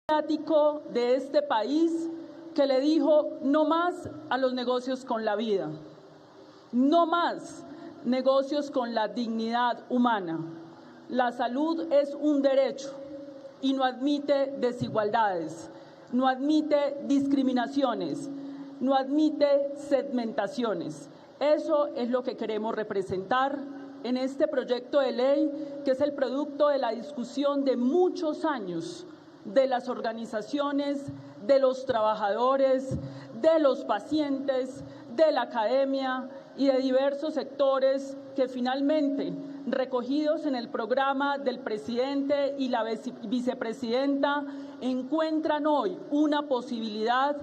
mediático de este país que le dijo no más a los negocios con la vida, no más negocios con la dignidad humana. La salud es un derecho y no admite desigualdades, no admite discriminaciones, no admite segmentaciones. Eso es lo que queremos representar en este proyecto de ley, que es el producto de la discusión de muchos años de las organizaciones, de los trabajadores, de los pacientes, de la academia y de diversos sectores que finalmente, recogidos en el programa del presidente y la vicepresidenta, encuentran hoy una posibilidad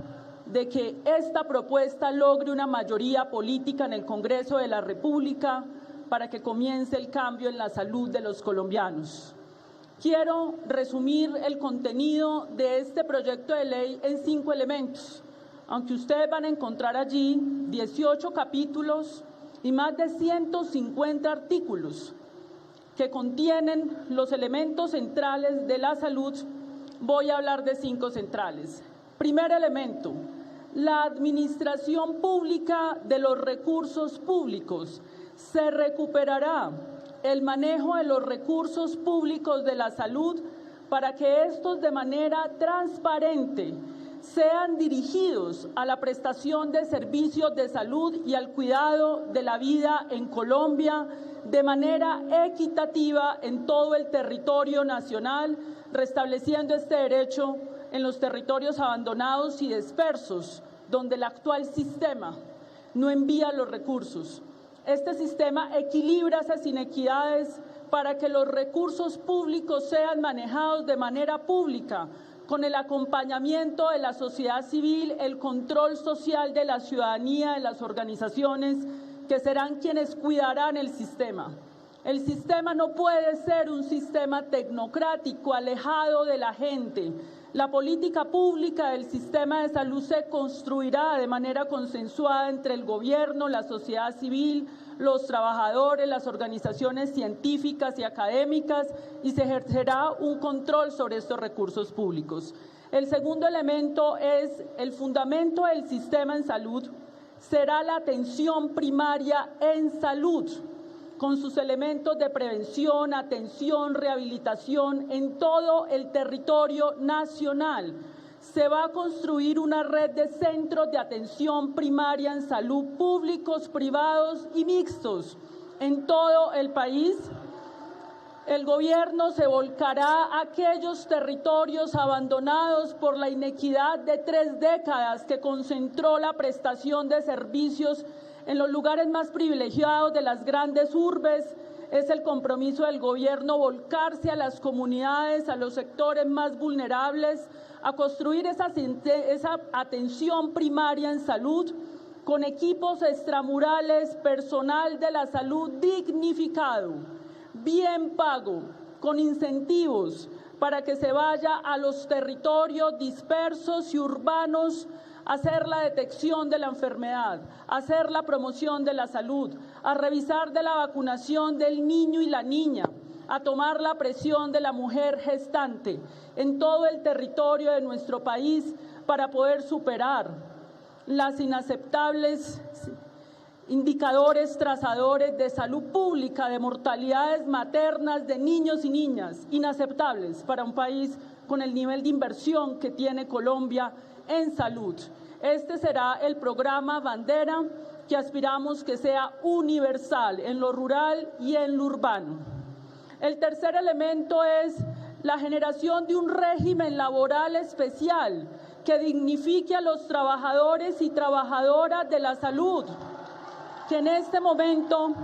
de que esta propuesta logre una mayoría política en el Congreso de la República para que comience el cambio en la salud de los colombianos. Quiero resumir el contenido de este proyecto de ley en 5 elementos, aunque ustedes van a encontrar allí 18 capítulos y más de 150 artículos que contienen los elementos centrales de la salud. Voy a hablar de 5 centrales. Primer elemento, la administración pública de los recursos públicos. Se recuperará el manejo de los recursos públicos de la salud para que estos de manera transparente sean dirigidos a la prestación de servicios de salud y al cuidado de la vida en Colombia de manera equitativa en todo el territorio nacional, restableciendo este derecho en los territorios abandonados y dispersos, donde el actual sistema no envía los recursos. Este sistema equilibra esas inequidades para que los recursos públicos sean manejados de manera pública, con el acompañamiento de la sociedad civil, el control social de la ciudadanía, de las organizaciones, que serán quienes cuidarán el sistema. El sistema no puede ser un sistema tecnocrático, alejado de la gente. La política pública del sistema de salud se construirá de manera consensuada entre el gobierno, la sociedad civil, los trabajadores, las organizaciones científicas y académicas, y se ejercerá un control sobre estos recursos públicos. El segundo elemento es el fundamento del sistema en salud, será la atención primaria en salud, con sus elementos de prevención, atención, rehabilitación en todo el territorio nacional. Se va a construir una red de centros de atención primaria en salud públicos, privados y mixtos en todo el país. El gobierno se volcará a aquellos territorios abandonados por la inequidad de 3 décadas que concentró la prestación de servicios en los lugares más privilegiados de las grandes urbes. Es el compromiso del gobierno volcarse a las comunidades, a los sectores más vulnerables, a construir esa atención primaria en salud con equipos extramurales, personal de la salud dignificado, bien pago, con incentivos para que se vaya a los territorios dispersos y urbanos a hacer la detección de la enfermedad, a hacer la promoción de la salud, a revisar de la vacunación del niño y la niña, a tomar la presión de la mujer gestante en todo el territorio de nuestro país para poder superar las inaceptables indicadores trazadores de salud pública, de mortalidades maternas de niños y niñas, inaceptables para un país con el nivel de inversión que tiene Colombia en salud. Este será el programa bandera que aspiramos que sea universal en lo rural y en lo urbano. El tercer elemento es la generación de un régimen laboral especial que dignifique a los trabajadores y trabajadoras de la salud, que en este momento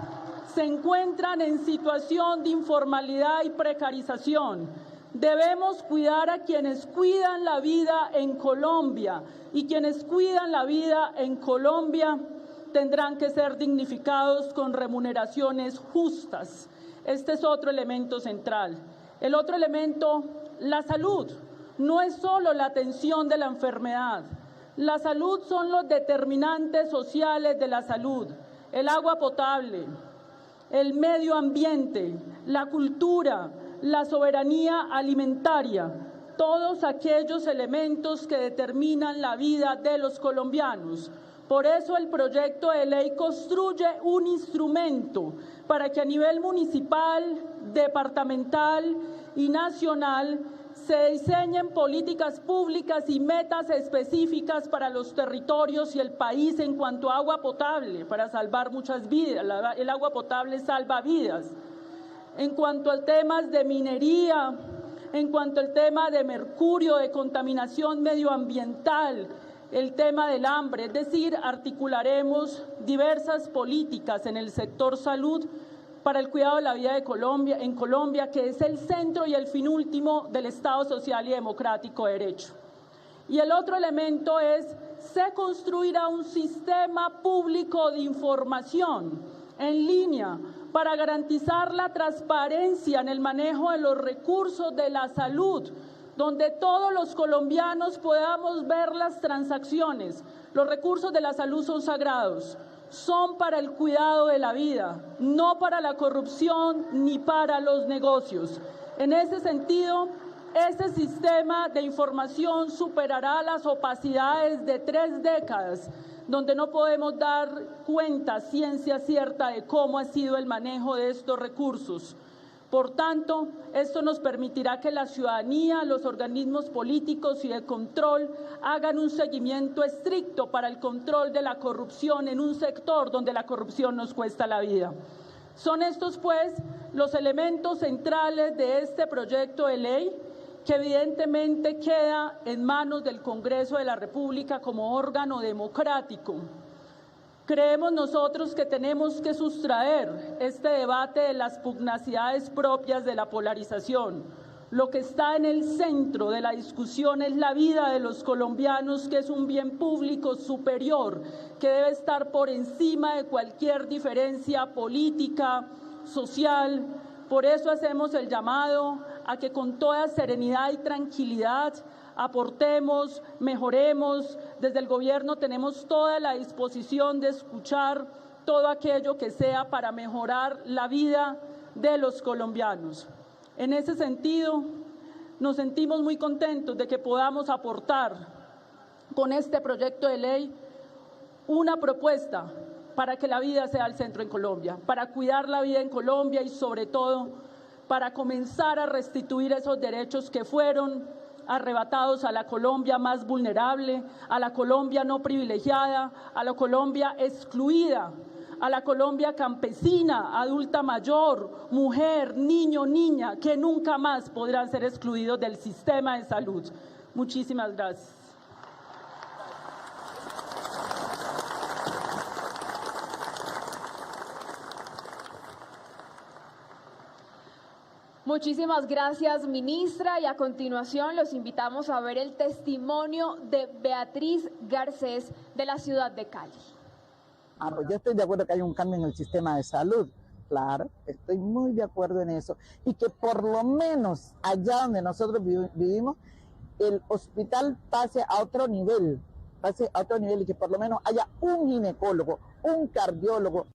se encuentran en situación de informalidad y precarización. Debemos cuidar a quienes cuidan la vida en Colombia, y quienes cuidan la vida en Colombia tendrán que ser dignificados con remuneraciones justas. Este es otro elemento central. El otro elemento, la salud, no es solo la atención de la enfermedad. La salud son los determinantes sociales de la salud, el agua potable, el medio ambiente, la cultura, la soberanía alimentaria. todos aquellos elementos que determinan la vida de los colombianos. Por eso el proyecto de ley construye un instrumento para que a nivel municipal, departamental y nacional se diseñen políticas públicas y metas específicas para los territorios y el país en cuanto a agua potable, para salvar muchas vidas. El agua potable salva vidas. En cuanto a temas de minería, en cuanto al tema de mercurio, de contaminación medioambiental, el tema del hambre, es decir, articularemos diversas políticas en el sector salud para el cuidado de la vida en Colombia, que es el centro y el fin último del Estado social y democrático de derecho. Y el otro elemento es, se construirá un sistema público de información en línea para garantizar la transparencia en el manejo de los recursos de la salud, donde todos los colombianos podamos ver las transacciones. Los recursos de la salud son sagrados, son para el cuidado de la vida, no para la corrupción ni para los negocios. En ese sentido, este sistema de información superará las opacidades de 3 décadas, donde no podemos dar cuenta ciencia cierta de cómo ha sido el manejo de estos recursos. Por tanto, esto nos permitirá que la ciudadanía, los organismos políticos y de control hagan un seguimiento estricto para el control de la corrupción en un sector donde la corrupción nos cuesta la vida. Son estos, pues, los elementos centrales de este proyecto de ley, que evidentemente queda en manos del Congreso de la República como órgano democrático. Creemos nosotros que tenemos que sustraer este debate de las pugnacidades propias de la polarización. Lo que está en el centro de la discusión es la vida de los colombianos, que es un bien público superior, que debe estar por encima de cualquier diferencia política, social. Por eso hacemos el llamado a que con toda serenidad y tranquilidad aportemos, mejoremos. Desde el gobierno tenemos toda la disposición de escuchar todo aquello que sea para mejorar la vida de los colombianos. En ese sentido, nos sentimos muy contentos de que podamos aportar con este proyecto de ley una propuesta para que la vida sea el centro en Colombia, para cuidar la vida en Colombia y sobre todo para comenzar a restituir esos derechos que fueron arrebatados a la Colombia más vulnerable, a la Colombia no privilegiada, a la Colombia excluida, a la Colombia campesina, adulta mayor, mujer, niño, niña, que nunca más podrán ser excluidos del sistema de salud. Muchísimas gracias. Muchísimas gracias, ministra, y a continuación los invitamos a ver el testimonio de Beatriz Garcés de la ciudad de Cali. Pues yo estoy de acuerdo que hay un cambio en el sistema de salud, claro, estoy muy de acuerdo en eso, y que por lo menos allá donde nosotros vivimos, el hospital pase a otro nivel y que por lo menos haya un ginecólogo, un cardiólogo.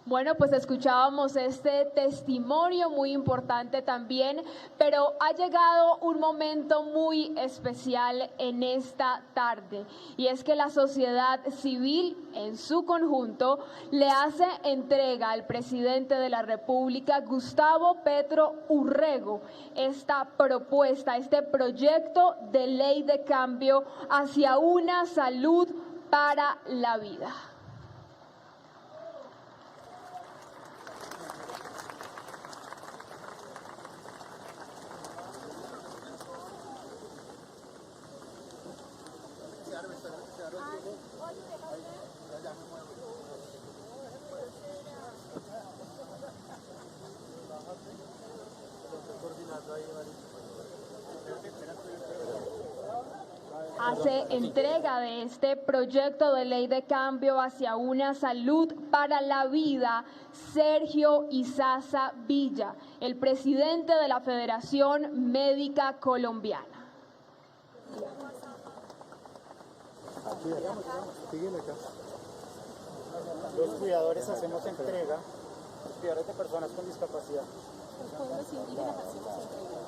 Bueno, pues escuchábamos este testimonio muy importante también, pero ha llegado un momento muy especial en esta tarde, y es que la sociedad civil en su conjunto le hace entrega al presidente de la República, Gustavo Petro Urrego, esta propuesta, este proyecto de ley de cambio hacia una salud para la vida. Hace entrega de este proyecto de ley de cambio hacia una salud para la vida Sergio Izaza Villa, el presidente de la Federación Médica Colombiana. Los cuidadores hacemos entrega, los cuidadores de personas con discapacidad. Los pueblos indígenas así nos entregan.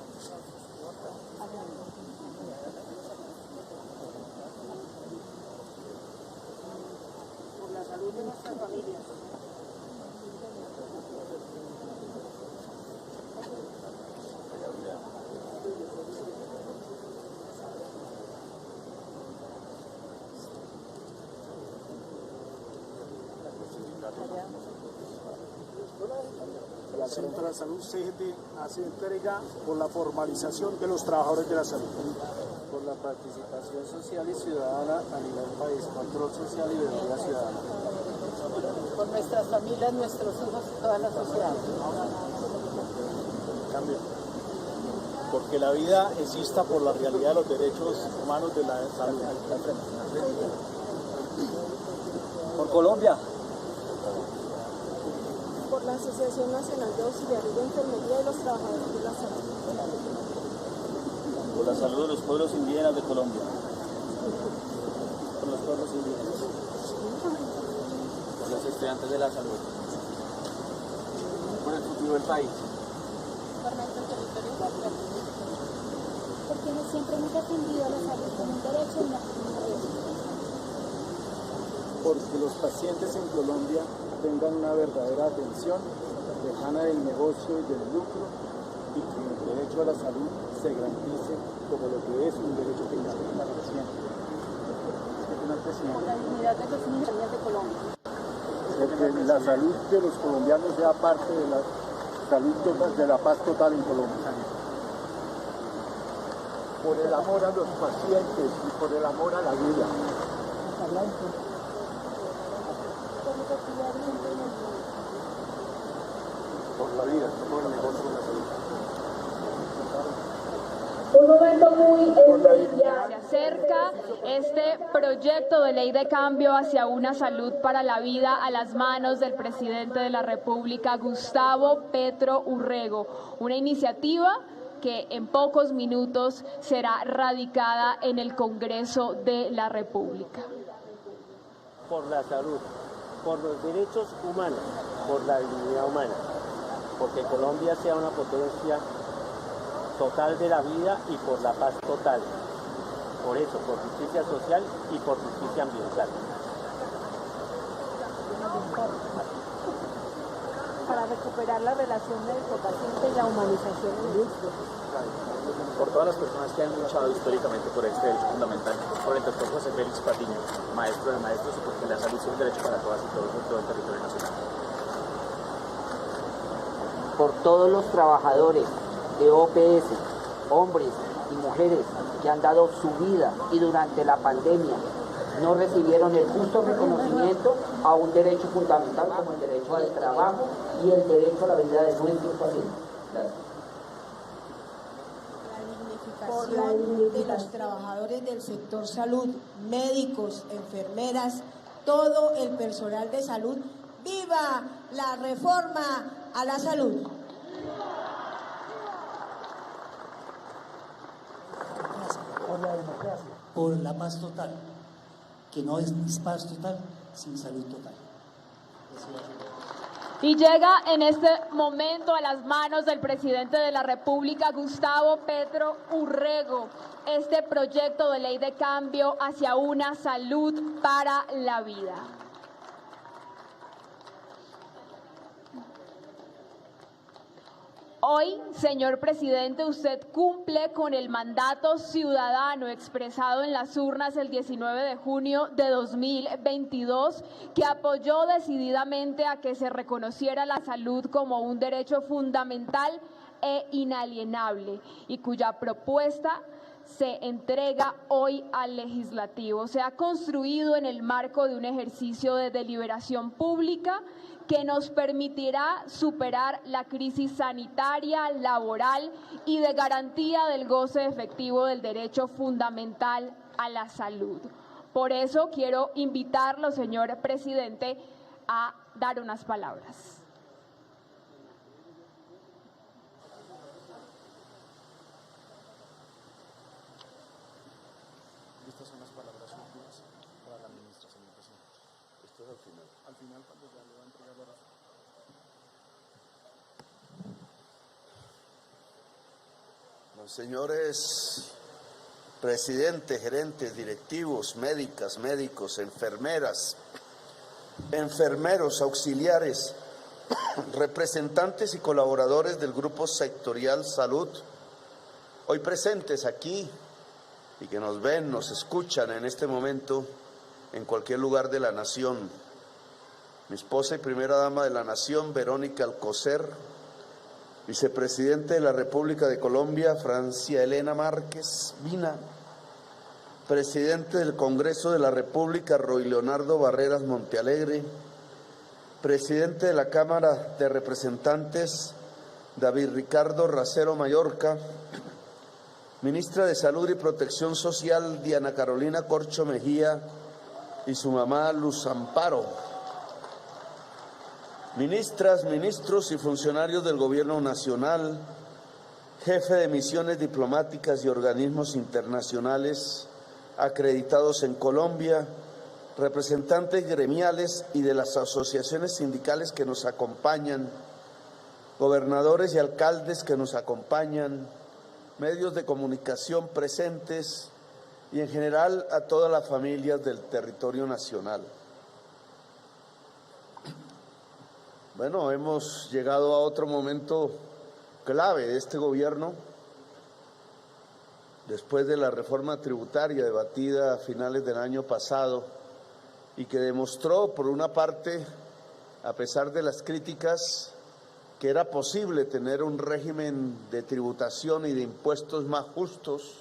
Por la salud de nuestras familias. El Centro de la Salud CGT hace entrega por la formalización de los trabajadores de la salud. Por la participación social y ciudadana a nivel país, control social y memoria ciudadana. Por nuestras familias, nuestros hijos y toda la sociedad. Cambio. Porque la vida exista por la realidad de los derechos humanos de la salud. Por Colombia. Por la Asociación Nacional de Auxiliares de Enfermería y los Trabajadores de la Salud. Por la salud de los pueblos indígenas de Colombia. Por los pueblos indígenas. Por los estudiantes de la salud. Por el futuro del país. Por nuestro territorio igual. Porque siempre hemos defendido la salud como un derecho y no como un derecho. Porque los pacientes en Colombia tengan una verdadera atención lejana del negocio y del lucro y que el derecho a la salud se garantice como lo que es un derecho que garantiza la paciente. Por la dignidad de los indígenas de Colombia. Que la salud de los colombianos sea parte de la salud total, de la paz total en Colombia. Por el amor a los pacientes y por el amor a la vida. Por la vida, por el negocio de la salud. Un momento muy especial. Se acerca este proyecto de ley de cambio hacia una salud para la vida a las manos del presidente de la República, Gustavo Petro Urrego. Una iniciativa que en pocos minutos será radicada en el Congreso de la República. Por la salud, por los derechos humanos, por la dignidad humana, porque Colombia sea una potencia total de la vida y por la paz total. Por eso, por justicia social y por justicia ambiental. Para recuperar la relación médico-paciente y la humanización del mismo. Por todas las personas que han luchado históricamente por este derecho fundamental, por el doctor José Félix Patiño, maestro de maestros, y porque la salud es un derecho para todas y todos en todo el territorio nacional. Por todos los trabajadores de OPS, hombres y mujeres que han dado su vida y durante la pandemia no recibieron el justo reconocimiento a un derecho fundamental como el derecho al trabajo y el derecho a la vida de nuestros pacientes. Gracias. Por la dignificación de los trabajadores del sector salud, médicos, enfermeras, todo el personal de salud. ¡Viva la reforma a la salud! Por la democracia, por la paz total, que no es paz total sin salud total. Y llega en este momento a las manos del presidente de la República, Gustavo Petro Urrego, este proyecto de ley de cambio hacia una salud para la vida. Hoy, señor presidente, usted cumple con el mandato ciudadano expresado en las urnas el 19 de junio de 2022, que apoyó decididamente a que se reconociera la salud como un derecho fundamental e inalienable y cuya propuesta se entrega hoy al legislativo. Se ha construido en el marco de un ejercicio de deliberación pública que nos permitirá superar la crisis sanitaria, laboral y de garantía del goce efectivo del derecho fundamental a la salud. Por eso quiero invitarlo, señor presidente, a dar unas palabras. Estas son las palabras últimas para la ministra, señor presidente. Esto es al final. Al final, cuando ya le va a entregar la razón. Señores presidentes, gerentes, directivos, médicas, médicos, enfermeras, enfermeros, auxiliares, representantes y colaboradores del Grupo Sectorial Salud, hoy presentes aquí y que nos ven, nos escuchan en este momento en cualquier lugar de la nación. Mi esposa y primera dama de la nación, Verónica Alcocer, vicepresidente de la República de Colombia, Francia Elena Márquez Vina, presidente del Congreso de la República, Roy Leonardo Barreras Montealegre, presidente de la Cámara de Representantes, David Ricardo Racero Mallorca, ministra de Salud y Protección Social, Diana Carolina Corcho Mejía, y su mamá, Luz Amparo, ministras, ministros y funcionarios del Gobierno Nacional, jefe de misiones diplomáticas y organismos internacionales acreditados en Colombia, representantes gremiales y de las asociaciones sindicales que nos acompañan, gobernadores y alcaldes que nos acompañan, medios de comunicación presentes y en general a todas las familias del territorio nacional. Bueno, hemos llegado a otro momento clave de este gobierno, después de la reforma tributaria debatida a finales del año pasado y que demostró, por una parte, a pesar de las críticas, que era posible tener un régimen de tributación y de impuestos más justos,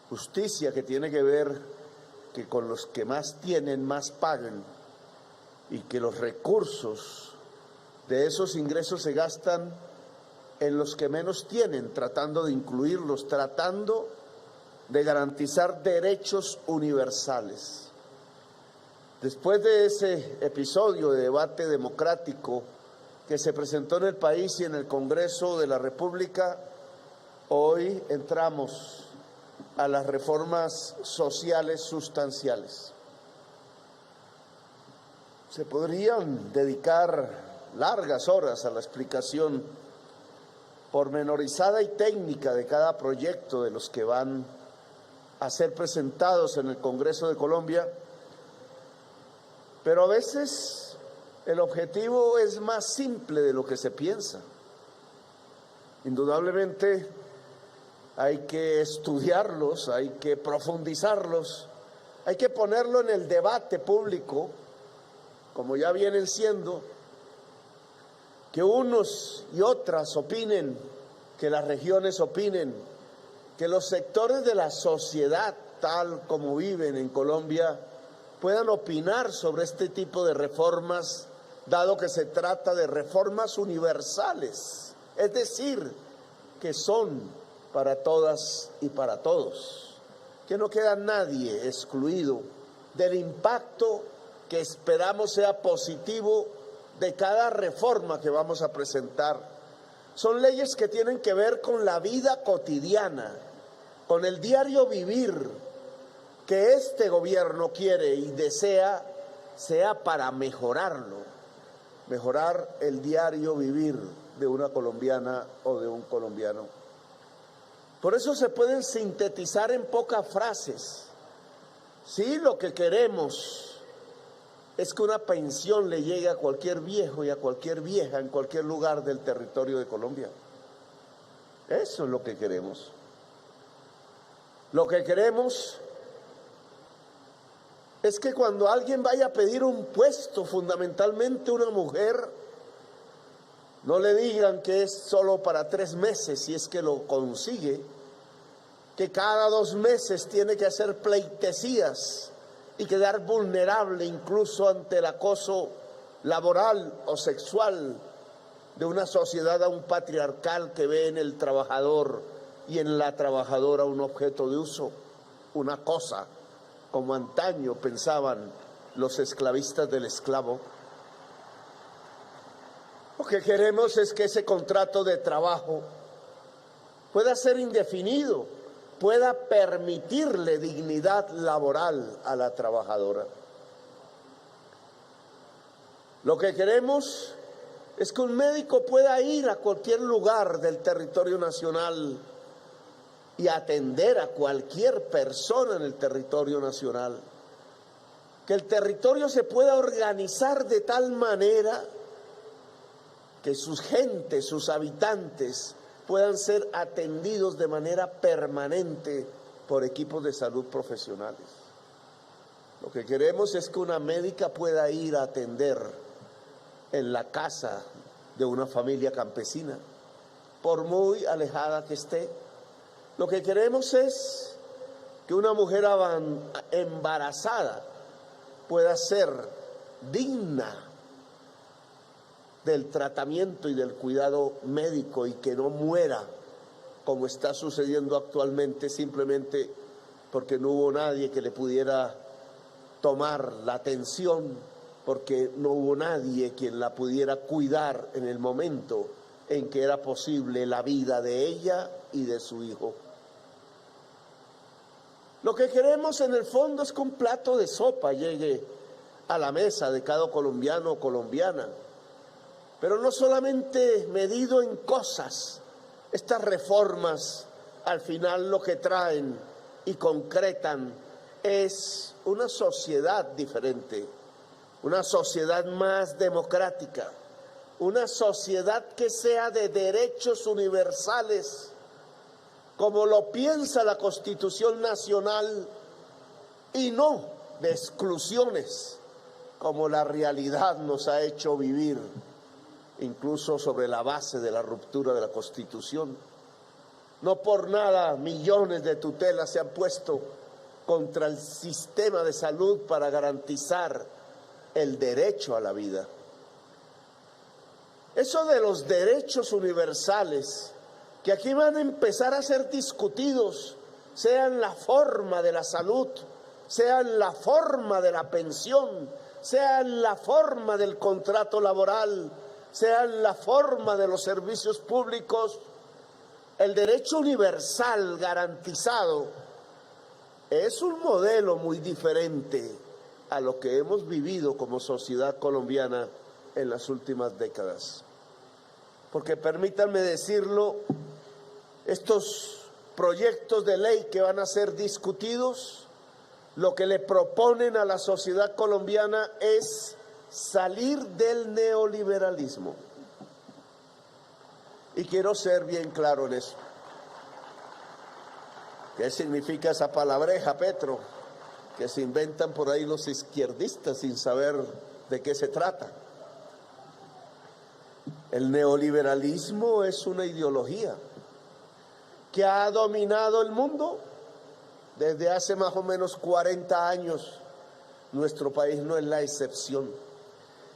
justicia que tiene que ver que con los que más tienen, más pagan, y que los recursos de esos ingresos se gastan en los que menos tienen, tratando de incluirlos, tratando de garantizar derechos universales. Después de ese episodio de debate democrático que se presentó en el país y en el Congreso de la República, hoy entramos a las reformas sociales sustanciales. Se podrían dedicar largas horas a la explicación pormenorizada y técnica de cada proyecto de los que van a ser presentados en el Congreso de Colombia, pero a veces el objetivo es más simple de lo que se piensa. Indudablemente hay que estudiarlos, hay que profundizarlos, hay que ponerlo en el debate público, como ya vienen siendo, que unos y otras opinen, que las regiones opinen, que los sectores de la sociedad, tal como viven en Colombia, puedan opinar sobre este tipo de reformas, dado que se trata de reformas universales, es decir, que son para todas y para todos, que no queda nadie excluido del impacto que esperamos sea positivo de cada reforma que vamos a presentar. Son leyes que tienen que ver con la vida cotidiana, con el diario vivir que este gobierno quiere y desea sea para mejorarlo, mejorar el diario vivir de una colombiana o de un colombiano. Por eso se pueden sintetizar en pocas frases. Sí, lo que queremos es que una pensión le llegue a cualquier viejo y a cualquier vieja en cualquier lugar del territorio de Colombia. Eso es lo que queremos. Lo que queremos es que cuando alguien vaya a pedir un puesto, fundamentalmente una mujer, no le digan que es solo para 3 meses si es que lo consigue, que cada 2 meses tiene que hacer pleitesías y quedar vulnerable incluso ante el acoso laboral o sexual de una sociedad aún patriarcal que ve en el trabajador y en la trabajadora un objeto de uso, una cosa, como antaño pensaban los esclavistas del esclavo. Lo que queremos es que ese contrato de trabajo pueda ser indefinido, pueda permitirle dignidad laboral a la trabajadora. Lo que queremos es que un médico pueda ir a cualquier lugar del territorio nacional y atender a cualquier persona en el territorio nacional. Que el territorio se pueda organizar de tal manera que sus gentes, sus habitantes, puedan ser atendidos de manera permanente por equipos de salud profesionales. Lo que queremos es que una médica pueda ir a atender en la casa de una familia campesina, por muy alejada que esté. Lo que queremos es que una mujer embarazada pueda ser digna del tratamiento y del cuidado médico y que no muera, como está sucediendo actualmente, simplemente porque no hubo nadie que le pudiera tomar la atención, porque no hubo nadie quien la pudiera cuidar en el momento en que era posible la vida de ella y de su hijo. Lo que queremos en el fondo es que un plato de sopa llegue a la mesa de cada colombiano o colombiana, pero no solamente medido en cosas. Estas reformas al final lo que traen y concretan es una sociedad diferente, una sociedad más democrática, una sociedad que sea de derechos universales, como lo piensa la Constitución Nacional, y no de exclusiones, como la realidad nos ha hecho vivir, incluso sobre la base de la ruptura de la Constitución. No por nada millones de tutelas se han puesto contra el sistema de salud para garantizar el derecho a la vida. Eso de los derechos universales, que aquí van a empezar a ser discutidos, sean la forma de la salud, sean la forma de la pensión, sean la forma del contrato laboral, sean la forma de los servicios públicos, el derecho universal garantizado es un modelo muy diferente a lo que hemos vivido como sociedad colombiana en las últimas décadas. Porque permítanme decirlo, estos proyectos de ley que van a ser discutidos, lo que le proponen a la sociedad colombiana es salir del neoliberalismo. Y quiero ser bien claro en eso. ¿Qué significa esa palabreja, Petro? Que se inventan por ahí los izquierdistas sin saber de qué se trata. El neoliberalismo es una ideología que ha dominado el mundo desde hace más o menos 40 años. Nuestro país no es la excepción.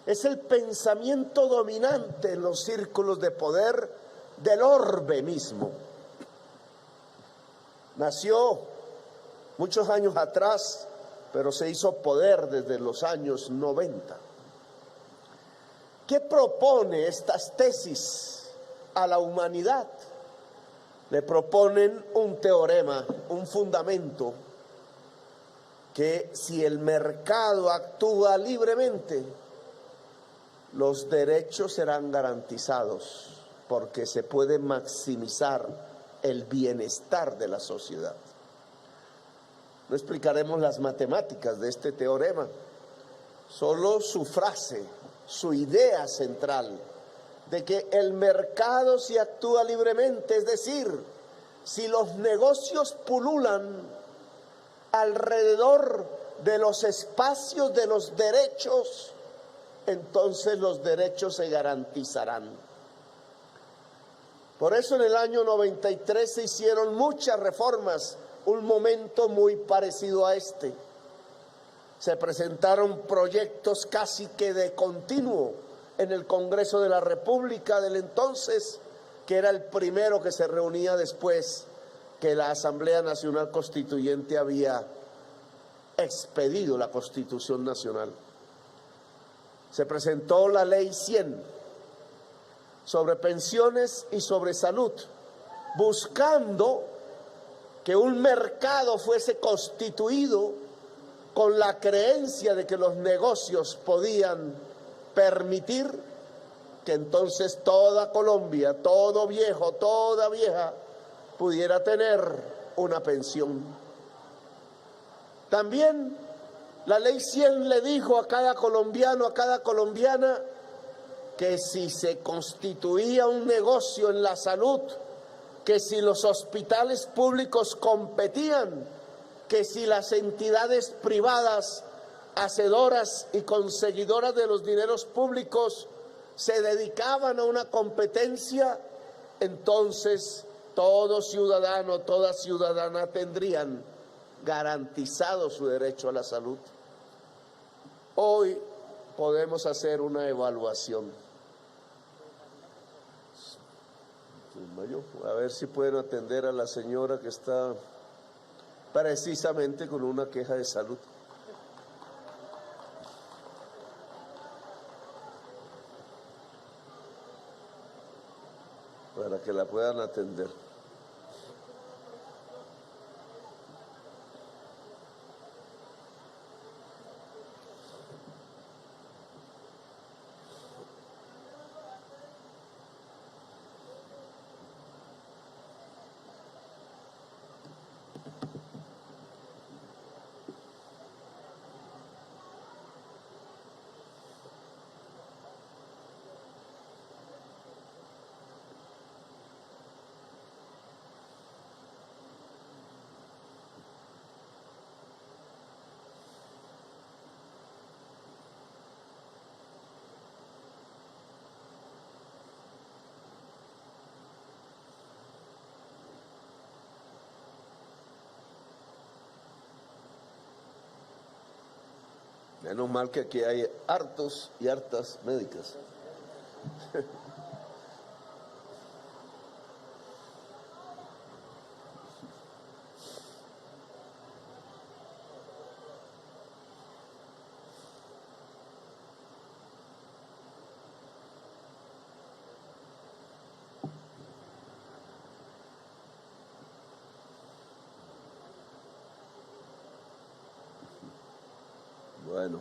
Es el pensamiento dominante en los círculos de poder del orbe mismo. Nació muchos años atrás, pero se hizo poder desde los años 90. ¿Qué propone estas tesis a la humanidad? Le proponen un teorema, un fundamento, que si el mercado actúa libremente, los derechos serán garantizados, porque se puede maximizar el bienestar de la sociedad. No explicaremos las matemáticas de este teorema, solo su frase, su idea central, de que el mercado si actúa libremente, es decir, si los negocios pululan alrededor de los espacios de los derechos, entonces los derechos se garantizarán. Por eso en el año 93 se hicieron muchas reformas, un momento muy parecido a este. Se presentaron proyectos casi que de continuo en el Congreso de la República del entonces, que era el primero que se reunía después que la Asamblea Nacional Constituyente había expedido la Constitución Nacional. Se presentó la Ley 100 sobre pensiones y sobre salud, buscando que un mercado fuese constituido con la creencia de que los negocios podían permitir que entonces toda Colombia, todo viejo, toda vieja, pudiera tener una pensión. También la ley 100 le dijo a cada colombiano, a cada colombiana, que si se constituía un negocio en la salud, que si los hospitales públicos competían, que si las entidades privadas hacedoras y conseguidoras de los dineros públicos se dedicaban a una competencia, entonces todo ciudadano, toda ciudadana tendrían garantizado su derecho a la salud. Hoy podemos hacer una evaluación. A ver si pueden atender a la señora que está precisamente con una queja de salud. Para que la puedan atender. Menos mal que aquí hay hartos y hartas médicas. Bueno.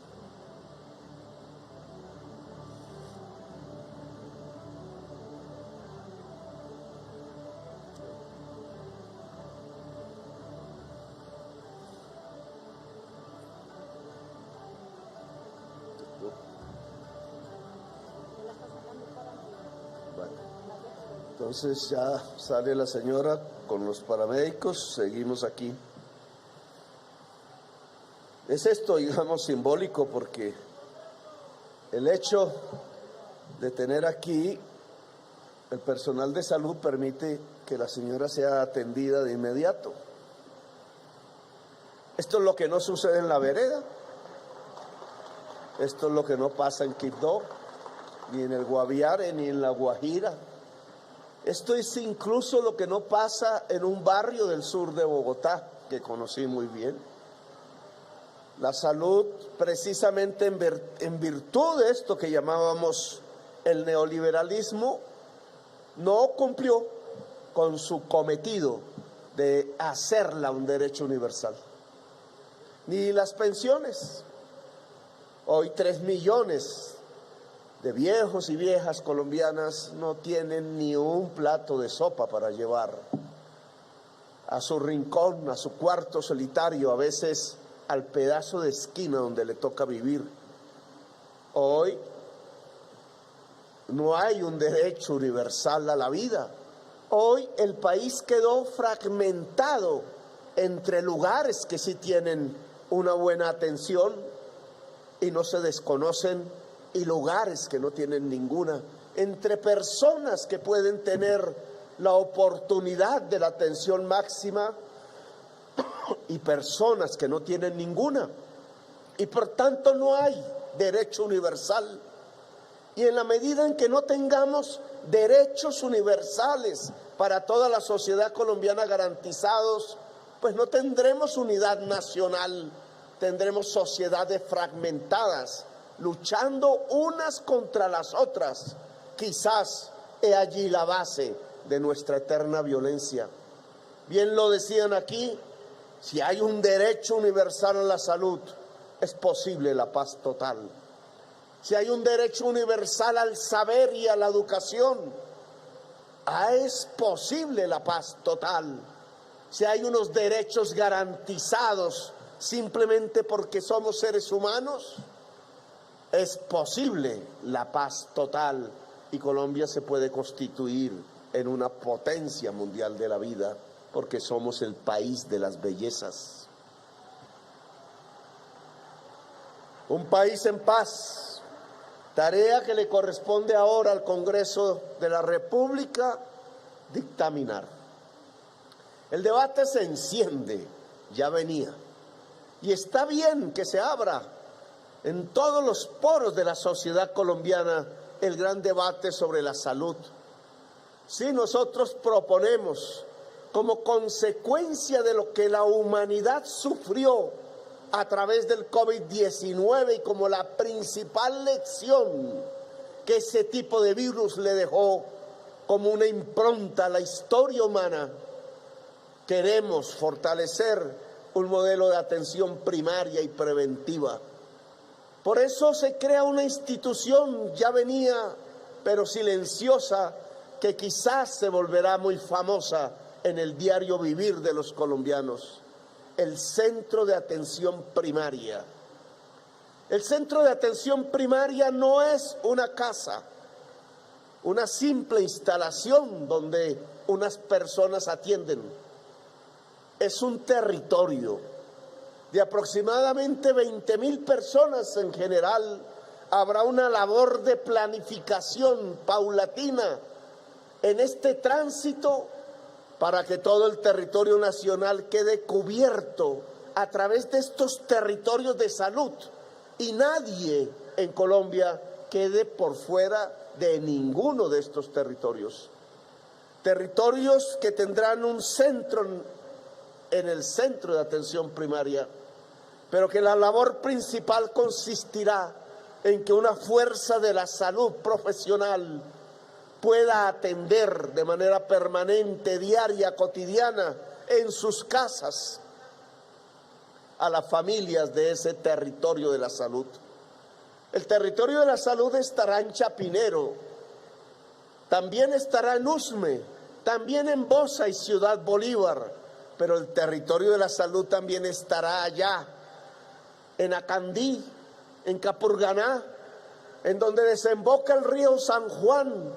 Entonces ya sale la señora con los paramédicos, seguimos aquí. Es esto, digamos, simbólico, porque el hecho de tener aquí el personal de salud permite que la señora sea atendida de inmediato. Esto es lo que no sucede en La Vereda, esto es lo que no pasa en Quibdó, ni en el Guaviare, ni en La Guajira. Esto es incluso lo que no pasa en un barrio del sur de Bogotá, que conocí muy bien. La salud, precisamente en virtud de esto que llamábamos el neoliberalismo, no cumplió con su cometido de hacerla un derecho universal. Ni las pensiones. Hoy 3 millones de viejos y viejas colombianas no tienen ni un plato de sopa para llevar a su rincón, a su cuarto solitario, a veces al pedazo de esquina donde le toca vivir. Hoy no hay un derecho universal a la vida. Hoy el país quedó fragmentado entre lugares que sí tienen una buena atención y no se desconocen, y lugares que no tienen ninguna, entre personas que pueden tener la oportunidad de la atención máxima y personas que no tienen ninguna, y por tanto no hay derecho universal. Y en la medida en que no tengamos derechos universales para toda la sociedad colombiana garantizados, pues no tendremos unidad nacional, tendremos sociedades fragmentadas, luchando unas contra las otras. Quizás he allí la base de nuestra eterna violencia. Bien lo decían aquí, si hay un derecho universal a la salud, es posible la paz total. Si hay un derecho universal al saber y a la educación, Es posible la paz total si hay unos derechos garantizados simplemente porque somos seres humanos. Es posible la paz total y Colombia se puede constituir en una potencia mundial de la vida porque somos el país de las bellezas. Un país en paz, tarea que le corresponde ahora al Congreso de la República dictaminar. El debate se enciende, ya venía, y está bien que se abra en todos los poros de la sociedad colombiana el gran debate sobre la salud. Si nosotros proponemos, como consecuencia de lo que la humanidad sufrió a través del COVID-19 y como la principal lección que ese tipo de virus le dejó como una impronta a la historia humana, queremos fortalecer un modelo de atención primaria y preventiva. Por eso se crea una institución, ya venía, pero silenciosa, que quizás se volverá muy famosa en el diario vivir de los colombianos: el Centro de Atención Primaria. El Centro de Atención Primaria no es una casa, una simple instalación donde unas personas atienden. Es un territorio de aproximadamente 20.000 personas en general. Habrá una labor de planificación paulatina en este tránsito para que todo el territorio nacional quede cubierto a través de estos territorios de salud y nadie en Colombia quede por fuera de ninguno de estos territorios. Territorios que tendrán un centro en el centro de atención primaria, pero que la labor principal consistirá en que una fuerza de la salud profesional pueda atender de manera permanente, diaria, cotidiana, en sus casas, a las familias de ese territorio de la salud. El territorio de la salud estará en Chapinero, también estará en Usme, también en Bosa y Ciudad Bolívar, pero el territorio de la salud también estará allá, en Acandí, en Capurganá, en donde desemboca el río San Juan,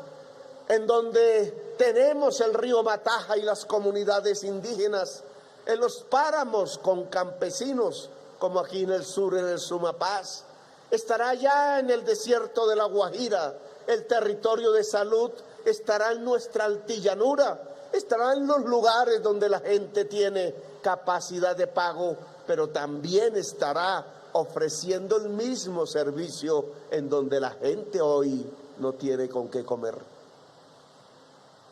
en donde tenemos el río Mataja y las comunidades indígenas, en los páramos con campesinos, como aquí en el sur, en el Sumapaz. Estará allá en el desierto de La Guajira, el territorio de salud, estará en nuestra altillanura, estará en los lugares donde la gente tiene capacidad de pago, pero también estará ofreciendo el mismo servicio en donde la gente hoy no tiene con qué comer.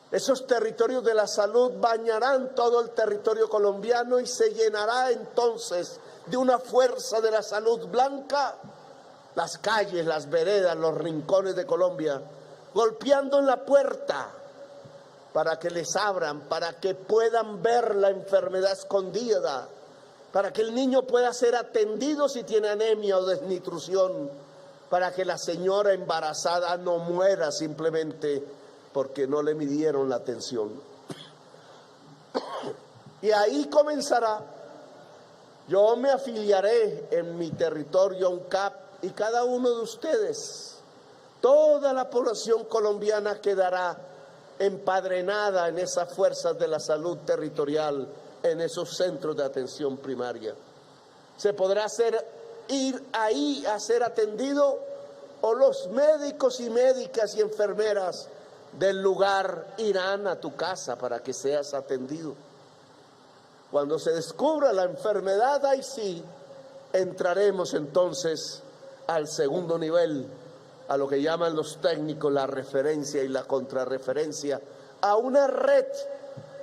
Esos territorios de la salud bañarán todo el territorio colombiano y se llenará entonces de una fuerza de la salud blanca las calles, las veredas, los rincones de Colombia, golpeando en la puerta para que les abran, para que puedan ver la enfermedad escondida, para que el niño pueda ser atendido si tiene anemia o desnutrición, para que la señora embarazada no muera simplemente porque no le midieron la atención. Y ahí comenzará. Yo me afiliaré en mi territorio a un CAP y cada uno de ustedes, toda la población colombiana quedará empadrenada en esas fuerzas de la salud territorial, en esos centros de atención primaria. Se podrá ir ahí a ser atendido, o los médicos y médicas y enfermeras del lugar irán a tu casa para que seas atendido. Cuando se descubra la enfermedad, ahí sí entraremos entonces al segundo nivel, a lo que llaman los técnicos la referencia y la contrarreferencia, a una red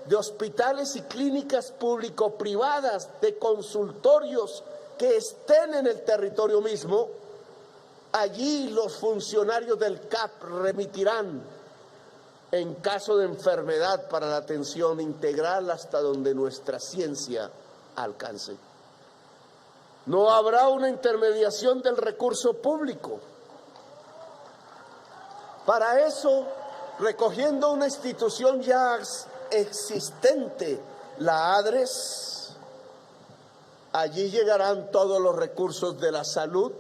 de hospitales y clínicas público-privadas, de consultorios que estén en el territorio mismo. Allí los funcionarios del CAP remitirán en caso de enfermedad para la atención integral hasta donde nuestra ciencia alcance. No habrá una intermediación del recurso público. Para eso recogiendo una institución ya existente, la ADRES. Allí llegarán todos los recursos de la salud,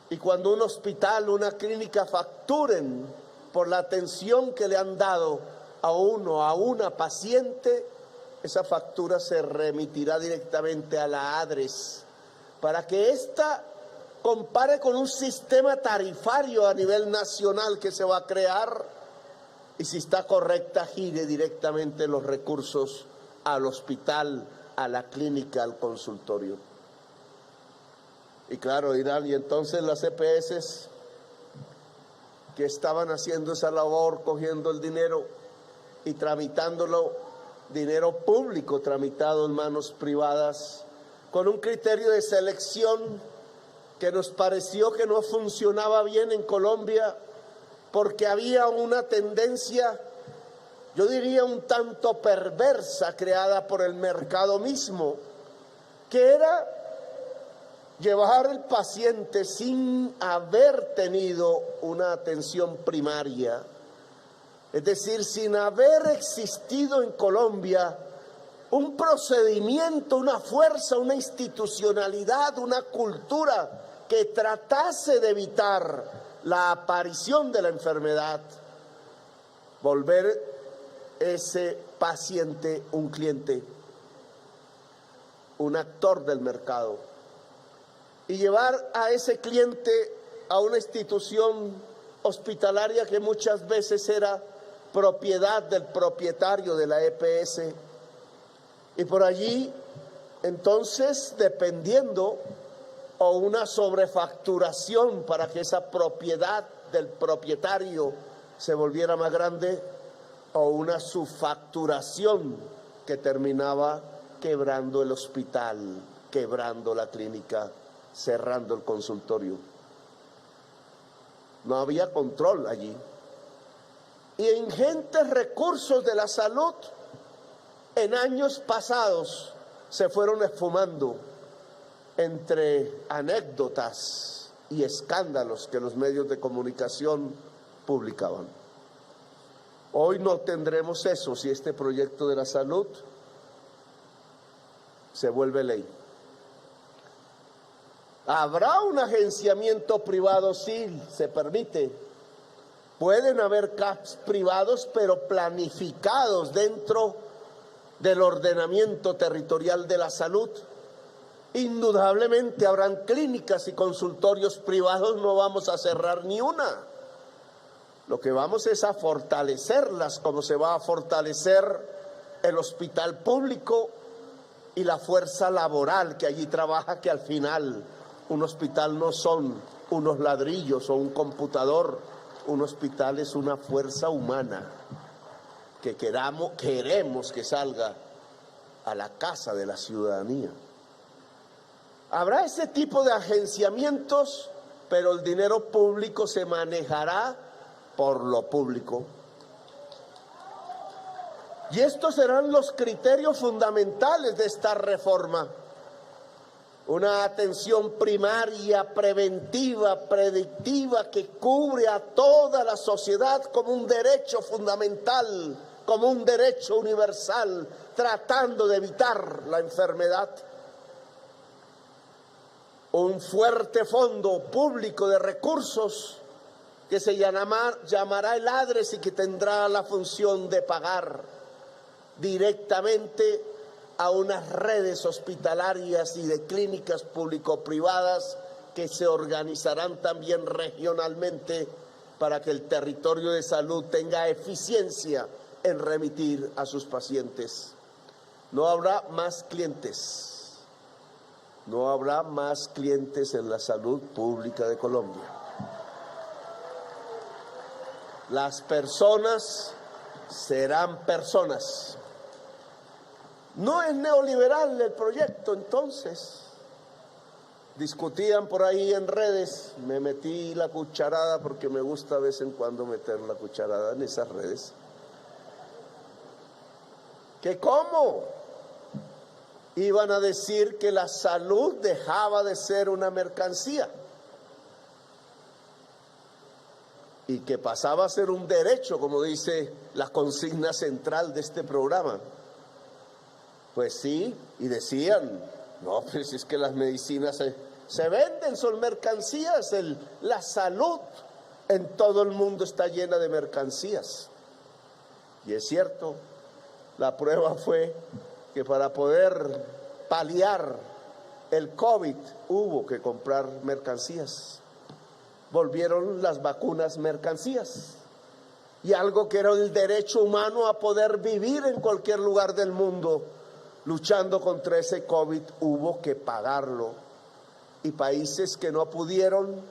y cuando un hospital, una clínica facturen por la atención que le han dado a uno, a una paciente, esa factura se remitirá directamente a la ADRES para que ésta compare con un sistema tarifario a nivel nacional que se va a crear, y si está correcta, gire directamente los recursos al hospital, a la clínica, al consultorio. Y claro, dirán, y entonces las EPS que estaban haciendo esa labor, cogiendo el dinero y tramitándolo, dinero público tramitado en manos privadas, con un criterio de selección que nos pareció que no funcionaba bien en Colombia, porque había una tendencia, yo diría un tanto perversa, creada por el mercado mismo, que era llevar al paciente sin haber tenido una atención primaria, es decir, sin haber existido en Colombia un procedimiento, una fuerza, una institucionalidad, una cultura que tratase de evitar la aparición de la enfermedad, volver ese paciente un cliente, un actor del mercado, y llevar a ese cliente a una institución hospitalaria que muchas veces era propiedad del propietario de la EPS, y por allí entonces, dependiendo, o una sobrefacturación para que esa propiedad del propietario se volviera más grande, o una subfacturación que terminaba quebrando el hospital, quebrando la clínica, cerrando el consultorio. No había control allí. Y ingentes recursos de la salud en años pasados se fueron esfumando entre anécdotas y escándalos que los medios de comunicación publicaban. Hoy no tendremos eso si este proyecto de la salud se vuelve ley. Habrá un agenciamiento privado, sí, se permite. Pueden haber CAPS privados, pero planificados dentro del ordenamiento territorial de la salud. Indudablemente habrán clínicas y consultorios privados, no vamos a cerrar ni una. Lo que vamos es a fortalecerlas, como se va a fortalecer el hospital público y la fuerza laboral que allí trabaja, que al final un hospital no son unos ladrillos o un computador, un hospital es una fuerza humana que queremos que salga a la casa de la ciudadanía. Habrá ese tipo de agenciamientos, pero el dinero público se manejará por lo público. Y estos serán los criterios fundamentales de esta reforma. Una atención primaria, preventiva, predictiva, que cubre a toda la sociedad como un derecho fundamental, como un derecho universal, tratando de evitar la enfermedad. Un fuerte fondo público de recursos que se llamará el ADRES y que tendrá la función de pagar directamente a unas redes hospitalarias y de clínicas público-privadas que se organizarán también regionalmente para que el territorio de salud tenga eficiencia en remitir a sus pacientes. No habrá más clientes. No habrá más clientes en la salud pública de Colombia. Las personas serán personas. No es neoliberal el proyecto, entonces. Discutían por ahí en redes, me metí la cucharada porque me gusta de vez en cuando meter la cucharada en esas redes. ¿Que cómo? Iban a decir que la salud dejaba de ser una mercancía. y que pasaba a ser un derecho, como dice la consigna central de este programa. Pues sí, y decían, no, pues es que las medicinas se venden, son mercancías, la salud en todo el mundo está llena de mercancías. Y es cierto, la prueba fue que para poder paliar el COVID hubo que comprar mercancías. Volvieron las vacunas mercancías. Y algo que era el derecho humano a poder vivir en cualquier lugar del mundo, luchando contra ese COVID, hubo que pagarlo. Y países que no pudieron,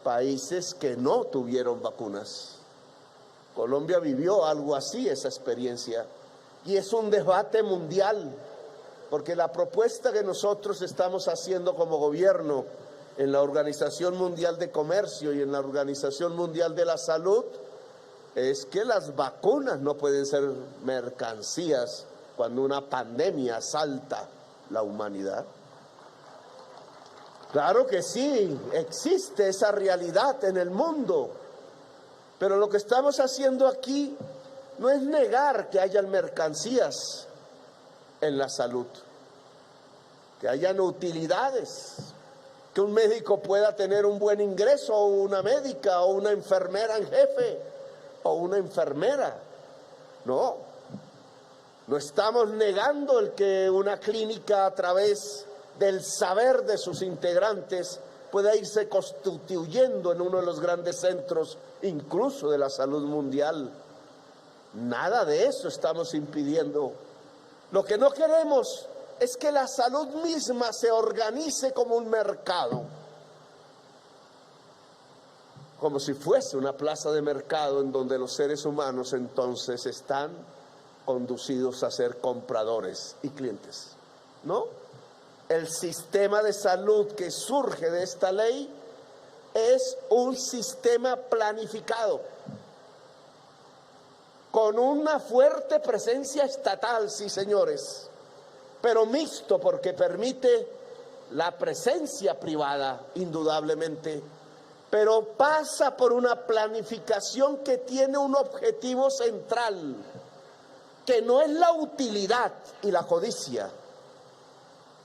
países que no tuvieron vacunas. Colombia vivió algo así, esa experiencia. Y es un debate mundial, porque la propuesta que nosotros estamos haciendo como gobierno en la Organización Mundial de Comercio y en la Organización Mundial de la Salud es que las vacunas no pueden ser mercancías cuando una pandemia asalta la humanidad. Claro que sí, existe esa realidad en el mundo, pero lo que estamos haciendo aquí no es negar que hayan mercancías en la salud, que hayan utilidades, que un médico pueda tener un buen ingreso, o una médica, o una enfermera en jefe, o una enfermera. No estamos negando el que una clínica, a través del saber de sus integrantes, pueda irse constituyendo en uno de los grandes centros, incluso de la salud mundial. Nada de eso estamos impidiendo. Lo que no queremos es que la salud misma se organice como un mercado, como si fuese una plaza de mercado en donde los seres humanos entonces están conducidos a ser compradores y clientes. No, el sistema de salud que surge de esta ley es un sistema planificado, con una fuerte presencia estatal, sí señores, pero mixto, porque permite la presencia privada, indudablemente, pero pasa por una planificación que tiene un objetivo central, que no es la utilidad y la codicia,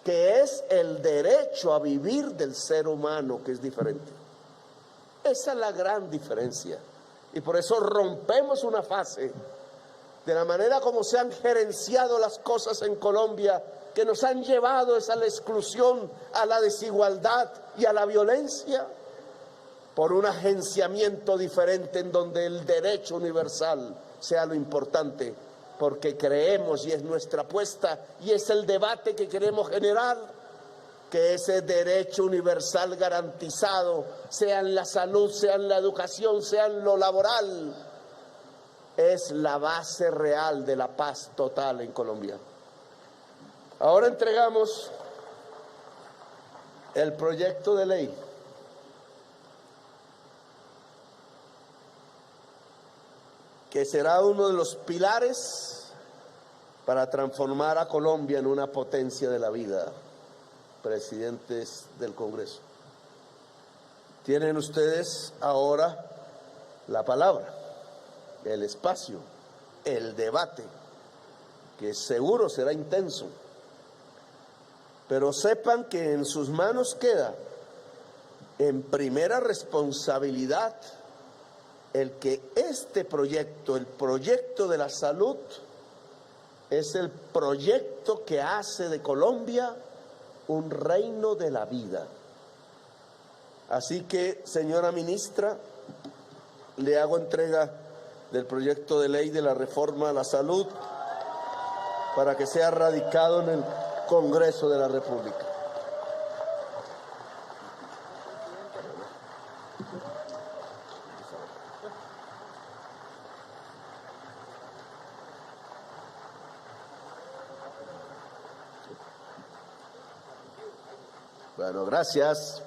que es el derecho a vivir del ser humano, que es diferente. Esa es la gran diferencia. Y por eso rompemos una fase de la manera como se han gerenciado las cosas en Colombia, que nos han llevado a la exclusión, a la desigualdad y a la violencia, por un agenciamiento diferente en donde el derecho universal sea lo importante, porque creemos, y es nuestra apuesta, y es el debate que queremos generar, que ese derecho universal garantizado, sea en la salud, sea en la educación, sea en lo laboral, es la base real de la paz total en Colombia. Ahora entregamos el proyecto de ley que será uno de los pilares para transformar a Colombia en una potencia de la vida. Presidentes del Congreso, tienen ustedes ahora la palabra, el espacio, el debate, que seguro será intenso, pero sepan que en sus manos queda en primera responsabilidad el que este proyecto, el proyecto de la salud, es el proyecto que hace de Colombia un reino de la vida. Así que, señora ministra, le hago entrega del proyecto de ley de la reforma a la salud para que sea radicado en el Congreso de la República. Bueno, gracias.